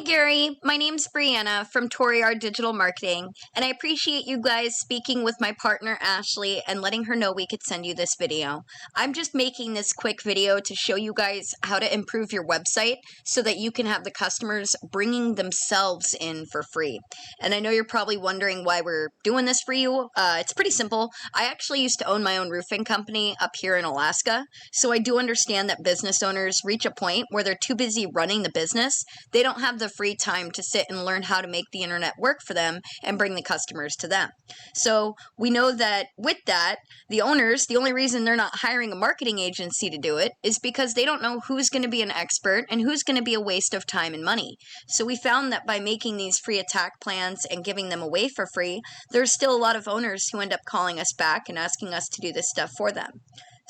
Gary, my name's Brianna from Toriar Digital Marketing, and I appreciate you guys speaking with my partner Ashley and letting her know we could send you this video. I'm just making this quick video to show you guys how to improve your website so that you can have the customers bringing themselves in for free. And I know you're probably wondering why we're doing this for you. It's pretty simple. I actually used to own my own roofing company up here in Alaska, so I do understand that business owners reach a point where they're too busy running the business. They don't have the free time to sit and learn how to make the internet work for them and bring the customers to them. So we know that with that, the owners, the only reason they're not hiring a marketing agency to do it is because they don't know who's going to be an expert and who's going to be a waste of time and money. So we found that by making these free attack plans and giving them away for free, there's still a lot of owners who end up calling us back and asking us to do this stuff for them.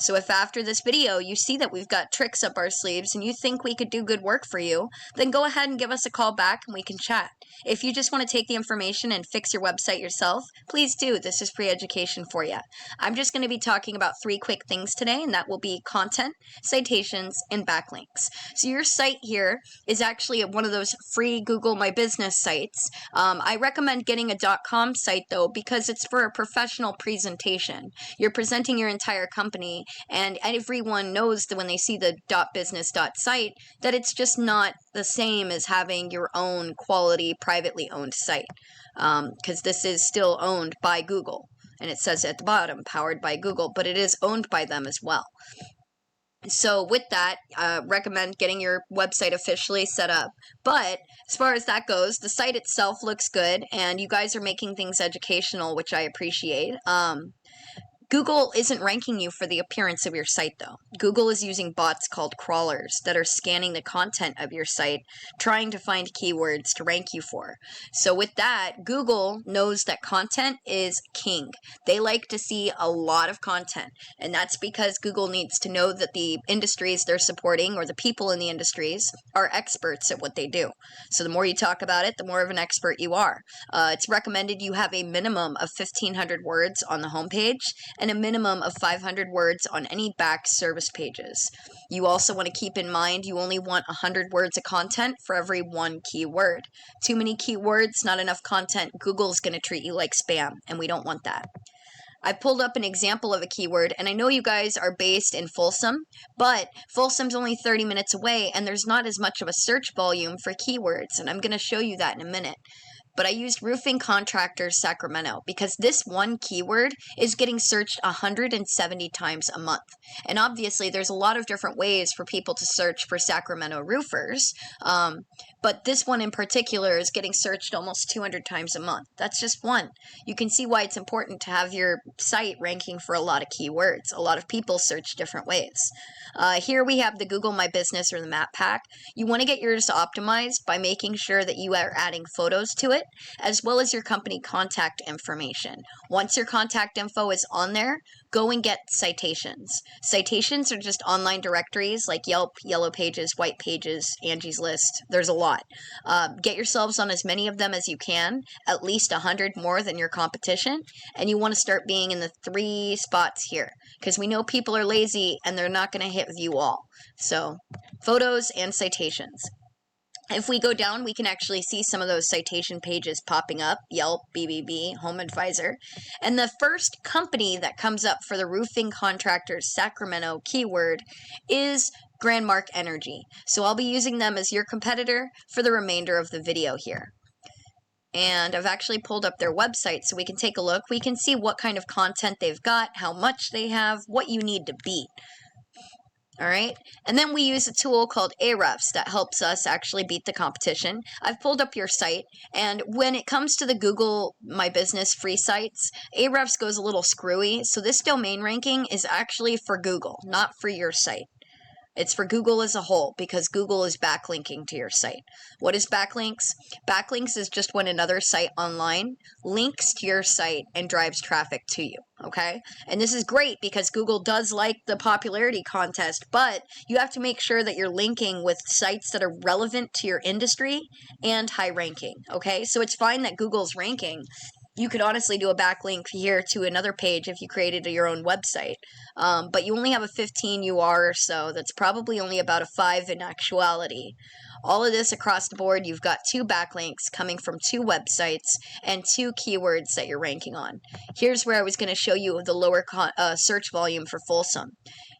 So if after this video you see that we've got tricks up our sleeves and you think we could do good work for you, then go ahead and give us a call back and we can chat. If you just want to take the information and fix your website yourself, please do. This is free education for you. I'm just going to be talking about 3 quick things today, and that will be content, citations, and backlinks. So your site here is actually one of those free Google My Business sites. I recommend getting a .com site though, because it's for a professional presentation. You're presenting your entire company, and everyone knows that when they see the .business .site that it's just not the same as having your own quality privately owned site, because this is still owned by Google, and it says at the bottom powered by Google, but it is owned by them as well. So with that, recommend getting your website officially set up. But as far as that goes, the site itself looks good, and you guys are making things educational, which I appreciate. Google isn't ranking you for the appearance of your site, though. Google is using bots called crawlers that are scanning the content of your site, trying to find keywords to rank you for. So with that, Google knows that content is king. They like to see a lot of content, and that's because Google needs to know that the industries they're supporting, or the people in the industries, are experts at what they do. So the more you talk about it, the more of an expert you are. It's recommended you have a minimum of 1,500 words on the homepage, and a minimum of 500 words on any back service pages. You also want to keep in mind you only want 100 words of content for every 1 keyword. Too many keywords, not enough content, Google's going to treat you like spam, and we don't want that. I pulled up an example of a keyword, and I know you guys are based in Folsom, but Folsom's only 30 minutes away, and there's not as much of a search volume for keywords, and I'm going to show you that in a minute. But I used roofing contractors Sacramento because this one keyword is getting searched 170 times a month. And obviously there's a lot of different ways for people to search for Sacramento roofers, but this one in particular is getting searched almost 200 times a month. That's just one. You can see why it's important to have your site ranking for a lot of keywords. A lot of people search different ways. Here we have the Google My Business, or the map pack. You want to get yours optimized by making sure that you are adding photos to it, as well as your company contact information. Once your contact info is on there, go and get citations. Citations are just online directories like Yelp, Yellow Pages, White Pages, Angie's List. There's a lot. Get yourselves on as many of them as you can, at least 100 more than your competition, and you want to start being in the 3 spots here, because we know people are lazy and they're not going to hit view all. So photos and citations. If we go down, we can actually see some of those citation pages popping up: Yelp, BBB, Home Advisor. And the first company that comes up for the roofing contractors Sacramento keyword is Grandmark Energy. So I'll be using them as your competitor for the remainder of the video here. And I've actually pulled up their website so we can take a look. We can see what kind of content they've got, how much they have, what you need to beat. All right, and then we use a tool called Ahrefs that helps us actually beat the competition. I've pulled up your site, and when it comes to the Google My Business free sites, Ahrefs goes a little screwy, so this domain ranking is actually for Google, not for your site. It's for Google as a whole, because Google is backlinking to your site. What is backlinks? Backlinks is just when another site online links to your site and drives traffic to you, okay? And this is great because Google does like the popularity contest, but you have to make sure that you're linking with sites that are relevant to your industry and high ranking, okay? So it's fine that Google's ranking, You could honestly do a backlink here to another page if you created your own website. But you only have a 15 UR or so. That's probably only about a 5 in actuality. All of this across the board, you've got 2 backlinks coming from 2 websites and 2 keywords that you're ranking on. Here's where I was going to show you the lower search volume for Folsom.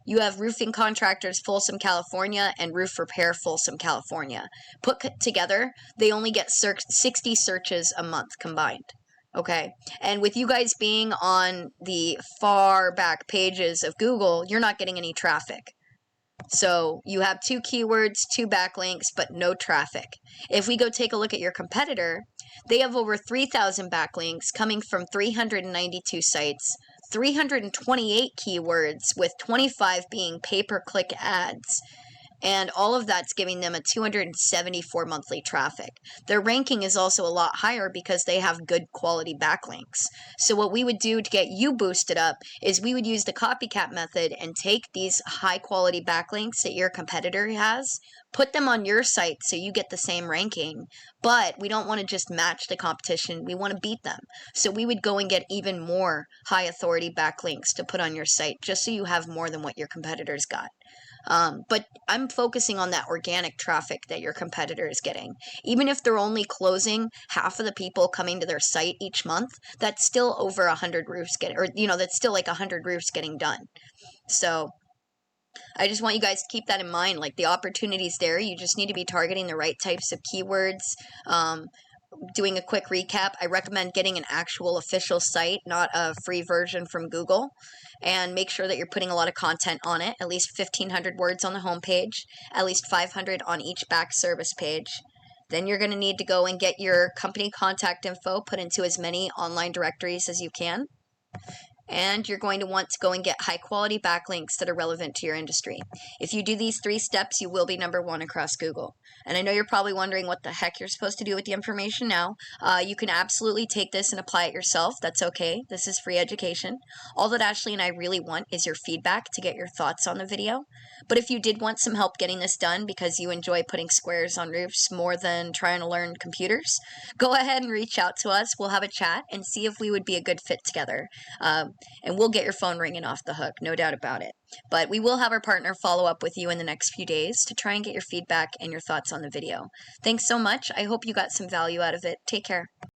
You have roofing contractors Folsom, California, and roof repair Folsom, California. Put together, they only get 60 searches a month combined. Okay, and with you guys being on the far back pages of Google, you're not getting any traffic. So you have 2 keywords, 2 backlinks, but no traffic. If we go take a look at your competitor, they have over 3,000 backlinks coming from 392 sites, 328 keywords, with 25 being pay-per-click ads. And all of that's giving them a 274 monthly traffic. Their ranking is also a lot higher because they have good quality backlinks. So what we would do to get you boosted up is we would use the copycat method and take these high quality backlinks that your competitor has, put them on your site so you get the same ranking, but we don't want to just match the competition, we want to beat them. So we would go and get even more high authority backlinks to put on your site just so you have more than what your competitors got. But I'm focusing on that organic traffic that your competitor is getting. Even if they're only closing half of the people coming to their site each month, that's still over 100 roofs that's still like 100 roofs getting done. So I just want you guys to keep that in mind. Like, the opportunity's there. You just need to be targeting the right types of keywords. Doing a quick recap, I recommend getting an actual official site, not a free version from Google, and make sure that you're putting a lot of content on it, at least 1,500 words on the homepage, at least 500 on each back service page. Then you're going to need to go and get your company contact info put into as many online directories as you can. And you're going to want to go and get high quality backlinks that are relevant to your industry. If you do these 3 steps, you will be #1 across Google. And I know you're probably wondering what the heck you're supposed to do with the information now. You can absolutely take this and apply it yourself. That's okay. This is free education. All that Ashley and I really want is your feedback to get your thoughts on the video. But if you did want some help getting this done because you enjoy putting squares on roofs more than trying to learn computers, go ahead and reach out to us. We'll have a chat and see if we would be a good fit together. And we'll get your phone ringing off the hook, no doubt about it. But we will have our partner follow up with you in the next few days to try and get your feedback and your thoughts on the video. Thanks so much. I hope you got some value out of it. Take care.